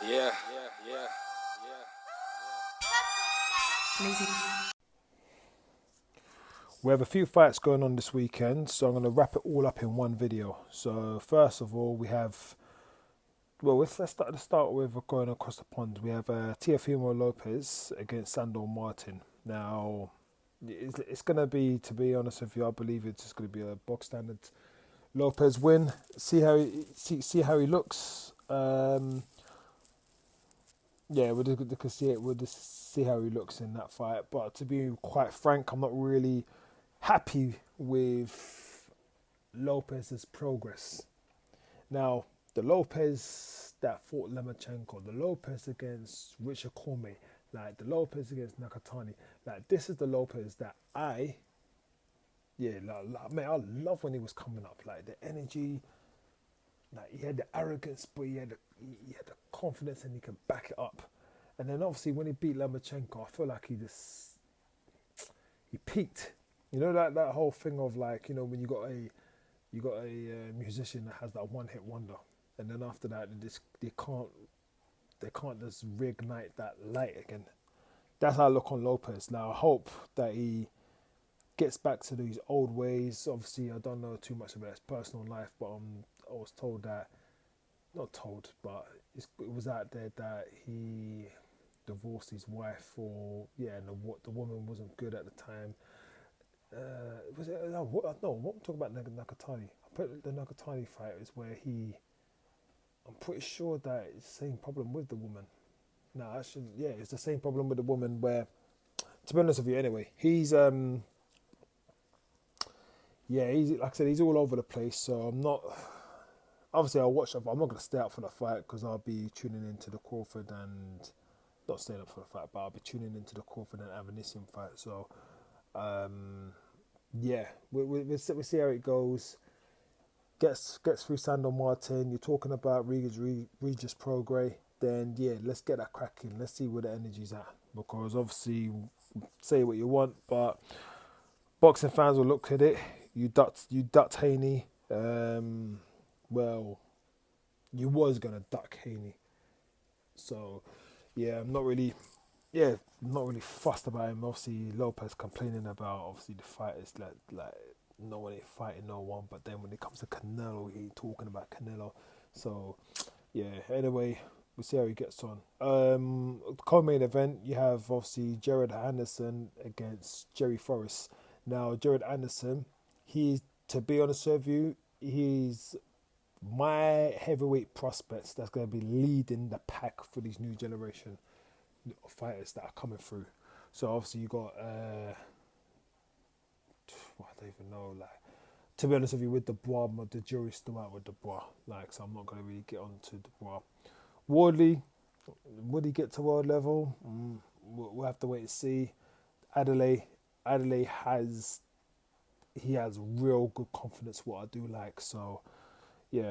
Yeah, yeah. We have a few fights going on this weekend, so I'm going to wrap it all up in one video. So first of all, we have, well, let's start with going across the pond. We have Teofimo Lopez against Sandor Martin. Now, it's going to be, to be honest with you, I believe it's just going to be a box standard Lopez win. See how he looks. Yeah, we'll just see how he looks in that fight. But to be quite frank, I'm not really happy with Lopez's progress. Now, the Lopez that fought Lomachenko, the Lopez against Richard Cormier, like the Lopez against Nakatani, like this is the Lopez that man, I love when he was coming up, like the energy, like he had the arrogance, but he had the confidence and he could back it up. And then obviously when he beat Lomachenko, I feel like he peaked. You know that whole thing of like, when you got a musician that has that one hit wonder, and then after that they can't just reignite that light again. That's how I look on Lopez. Now I hope that he gets back to these old ways. Obviously, I don't know too much about his personal life, but I was told that, not told, but it was out there that he divorced his wife, or and the woman wasn't good at the time. Was it? No, what I'm talking about Nakatani. I put the Nakatani fight is where I'm pretty sure that it's the same problem with the woman. No, actually, it's the same problem with the woman where, to be honest with you, anyway, he's like I said, he's all over the place. So I'm not. Obviously, I'll watch. I'm not going to stay up for the fight because I'll be tuning into the Crawford and not staying up for the fight, but I'll be tuning into the Crawford and Avanesian fight. So, we'll see how it goes. Gets through Sandor Martin. You're talking about Regis Prograis. Then let's get that cracking. Let's see where the energy's at, because obviously, say what you want, but boxing fans will look at it. You ducked Haney. Well, you was gonna duck Haney. So I'm not really fussed about him. Obviously, Lopez complaining about obviously the fighters like no one ain't fighting no one, but then when it comes to Canelo, he ain't talking about Canelo. So anyway, we'll see how he gets on. Co-main event, you have obviously Jared Anderson against Jerry Forrest. Now, Jared Anderson, to be honest with you, he's my heavyweight prospects that's going to be leading the pack for these new generation of fighters that are coming through. So obviously you got I don't even know, like, to be honest with you, with Dubois, the jury's still out with Dubois, like, so I'm not going to really get on to Dubois. Wardley, would he get to world level? We'll have to wait and see. Adelaide has real good confidence, what I do like. So he's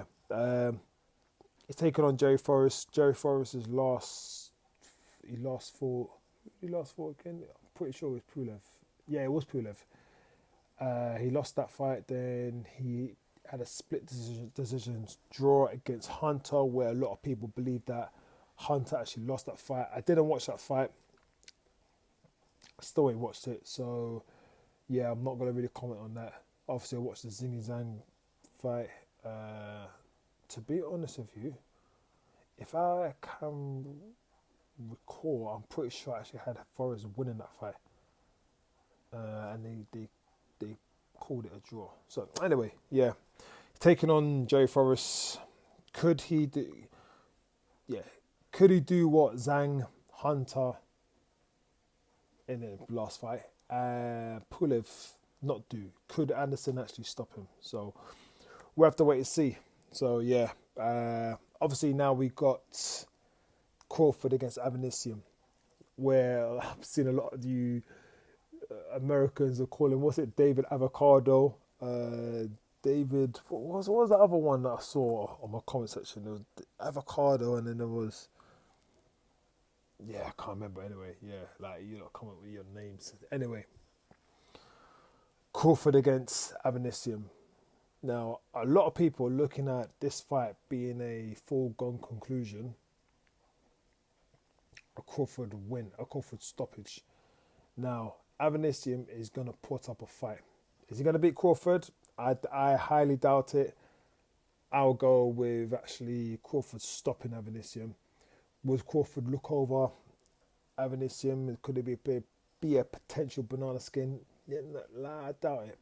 taking on Jerry Forrest. Jerry Forrest is he lost for again. I'm pretty sure it was Pulev. Yeah, it was Pulev. He lost that fight. Then he had a split decision draw against Hunter, where a lot of people believe that Hunter actually lost that fight. I didn't watch that fight. I still ain't watched it, so I'm not gonna really comment on that. Obviously, I watched the Zingy Zhang fight. To be honest with you, if I can recall, I'm pretty sure I actually had Forrest winning that fight, and they called it a draw. So anyway, taking on Jerry Forrest. Could he do? Yeah, could he do what Zhang, Hunter in the last fight? Pulev not do. Could Anderson actually stop him? So we'll have to wait and see. So obviously now we got Crawford against Avanesian, where I've seen a lot of you Americans are calling, what's it, David Avocado, David, what was the other one that I saw on my comment section? There was Avocado, and then there was, I can't remember anyway. Like, you know, come up with your names. Anyway, Crawford against Avanesian. Now, a lot of people are looking at this fight being a foregone conclusion. a Crawford win, a Crawford stoppage. Now, Avanesium is going to put up a fight. Is he going to beat Crawford? I highly doubt it. I'll go with actually Crawford stopping Avanesium. Would Crawford look over Avanesium? Could it be a potential banana skin? Yeah, no, I doubt it.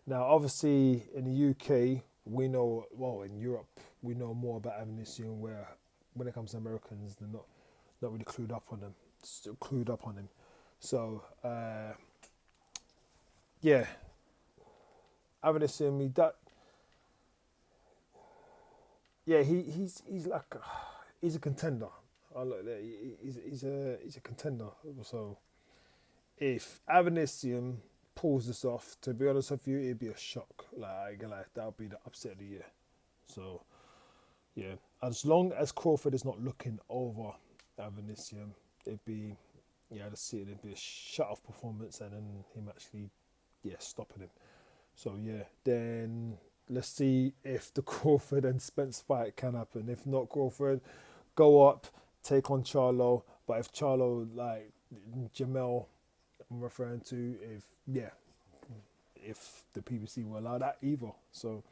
Now, obviously, in the UK, we know, well, in Europe, we know more about Avanesium, where when it comes to Americans, they're not really clued up on them. Still clued up on him. So, yeah, Avanesium, he's like he's a contender. I look there. He's a contender. So if Avanesium pulls this off, to be honest with you, it'd be a shock. Like that would be the upset of the year. So yeah, as long as Crawford is not looking over Avanesium, it'd be I'd see it. It'd be a shut off performance, and then him actually stopping him. So yeah, then let's see if the Crawford and Spence fight can happen. If not, Crawford go up, take on Charlo. But if Charlo, like Jamel, I'm referring to, if the PBC will allow that either. So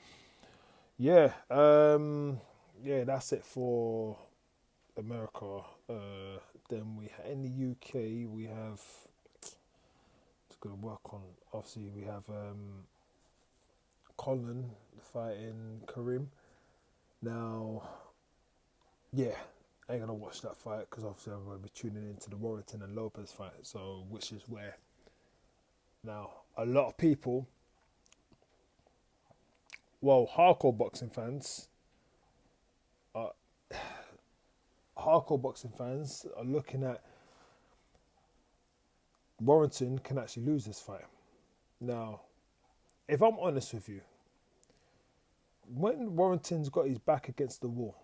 that's it for America. Then in the UK we have it's going to work on. Obviously we have Colin fighting Karim. Now, I ain't gonna watch that fight because obviously I'm gonna be tuning into the Warrington and Lopez fight. So, which is where now a lot of people, hardcore boxing fans, are looking at Warrington can actually lose this fight. Now, if I'm honest with you, when Warrington's got his back against the wall,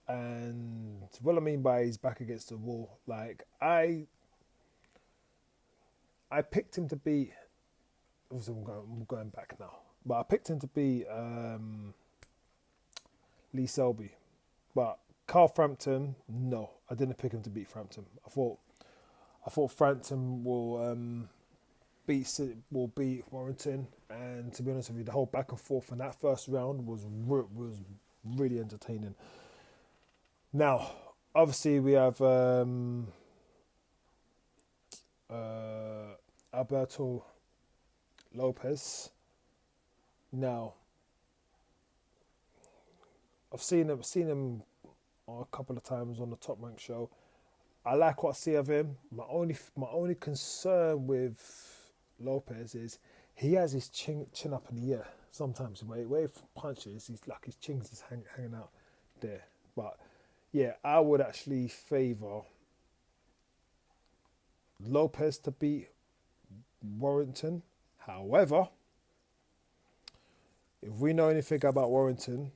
and what I mean by his back against the wall, like I picked him to beat. Obviously, I'm going back now, but I picked him to beat Lee Selby, but Carl Frampton, no, I didn't pick him to beat Frampton. I thought Frampton will beat Warrington, and to be honest with you, the whole back and forth in that first round was really entertaining. Now, obviously, we have Alberto Lopez. Now, I've seen him a couple of times on the Top Rank show. I like what I see of him. My only concern with Lopez is he has his chin up in the air sometimes. Where he punches, he's like his chin's just hanging out there. But yeah, I would actually favour Lopez to beat Warrington. However, if we know anything about Warrington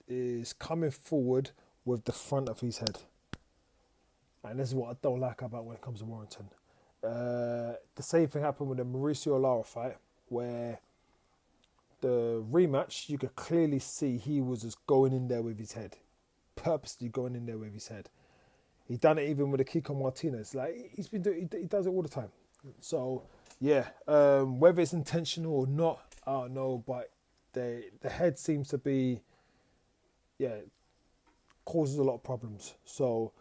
is coming forward with the front of his head. And this is what I don't like about when it comes to Warrington. The same thing happened with the Mauricio Lara fight, where the rematch, you could clearly see he was just going in there with his head. Purposely going in there with his head. He done it even with the Kiko Martinez. Like, he does it all the time. So, whether it's intentional or not, I don't know, but the head seems to be, causes a lot of problems. So,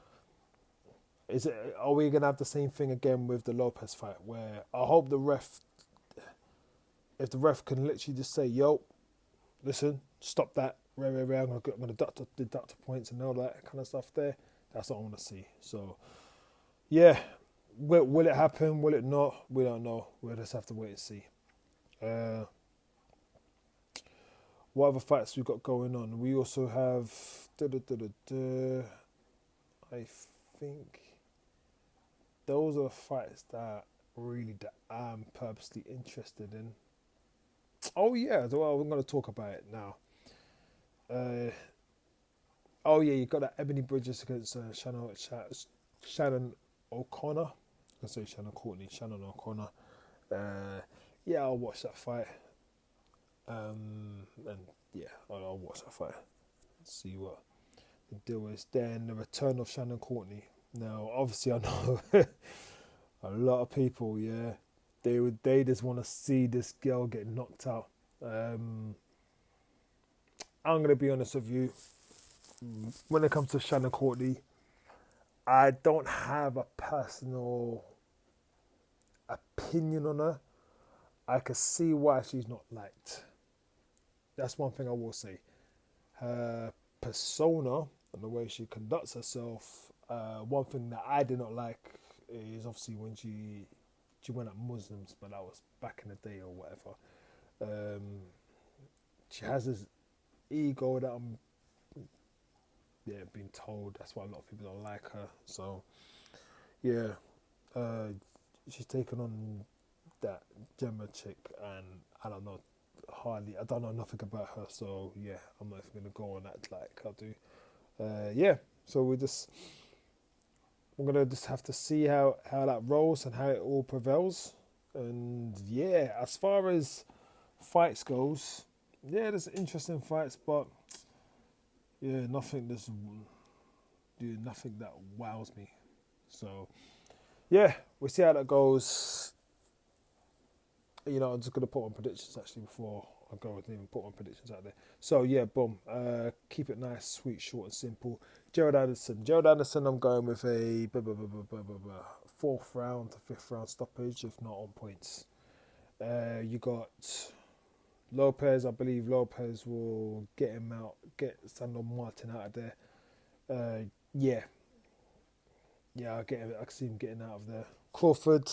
are we going to have the same thing again with the Lopez fight, where I hope if the ref can literally just say, yo, listen, stop that, I'm going to deduct the points and all that kind of stuff there, that's what I want to see. So, will it happen, will it not? We don't know. We'll just have to wait and see. What other fights we got going on? We also have, I think those are fights that I'm purposely interested in. Oh yeah, well, I'm going to talk about it now. You got that Ebony Bridges against Shannon O'Connor. I say Shannon Courtney, Shannon O'Connor. I'll watch that fight. I'll watch that fight. See what the deal is. Then the return of Shannon Courtney. Now, obviously, I know a lot of people, yeah, they just want to see this girl get knocked out. I'm gonna be honest with you. When it comes to Shannon Courtney, I don't have a personal opinion on her. I can see why she's not liked. That's one thing I will say. Her persona and the way she conducts herself. One thing that I did not like is obviously when she went at Muslims, but that was back in the day or whatever. She has this ego that I'm being told. That's why a lot of people don't like her. So yeah, she's taken on that Gemma chick, and I don't know nothing about her. So yeah, I'm not even gonna go on that like I do. So we're gonna just have to see how that rolls and how it all prevails. And yeah, as far as fights goes, yeah, there's interesting fights, but yeah, nothing that wows me. So yeah, we'll see how that goes. I'm just gonna put on predictions actually before I go. I didn't even put on predictions out there. So yeah, boom. Keep it nice, sweet, short, and simple. Gerald Anderson. I'm going with a 4th round to 5th round stoppage, if not on points. You got Lopez. I believe Lopez will get him out, get Sandor Martin out of there. Yeah, I can see him getting out of there. Crawford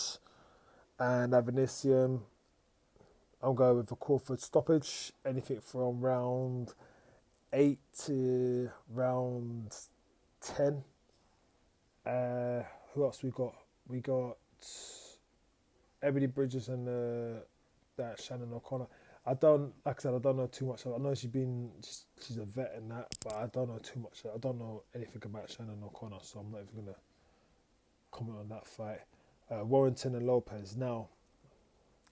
and Avanesium. I'm going with a Crawford stoppage. Anything from round 8 to round 10. Who else we got? We got Ebony Bridges and that Shannon O'Connor. I don't know too much. I know she's a vet in that, but I don't know too much. I don't know anything about Shannon O'Connor, so I'm not even gonna comment on that fight. Warrington and Lopez. Now,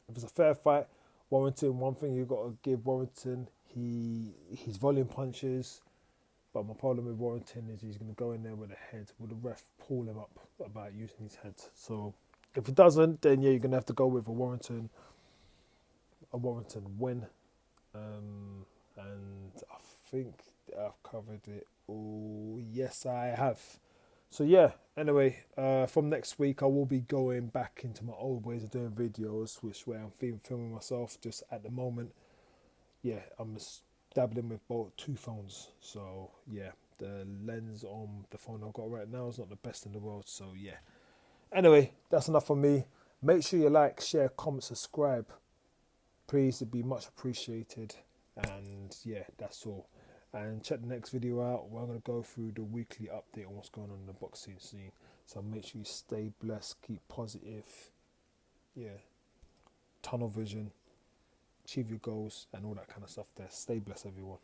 if it's a fair fight, Warrington, one thing you've got to give Warrington, he's volume punches, but my problem with Warrington is he's going to go in there with a head. Will the ref pull him up about using his head? So if he doesn't, then yeah, you're going to have to go with a Warrington win. And I think I've covered it all. Yes, I have. So yeah, anyway, from next week I will be going back into my old ways of doing videos, which where I'm filming myself just at the moment. Yeah, I'm just dabbling with both 2 phones. So yeah, the lens on the phone I've got right now is not the best in the world. So yeah. Anyway, that's enough from me. Make sure you like, share, comment, subscribe. Please, it'd be much appreciated. And yeah, that's all. And check the next video out. We're going to go through the weekly update on what's going on in the boxing scene. So make sure you stay blessed, keep positive. Yeah. Tunnel vision. Achieve your goals and all that kind of stuff there. Stay blessed, everyone.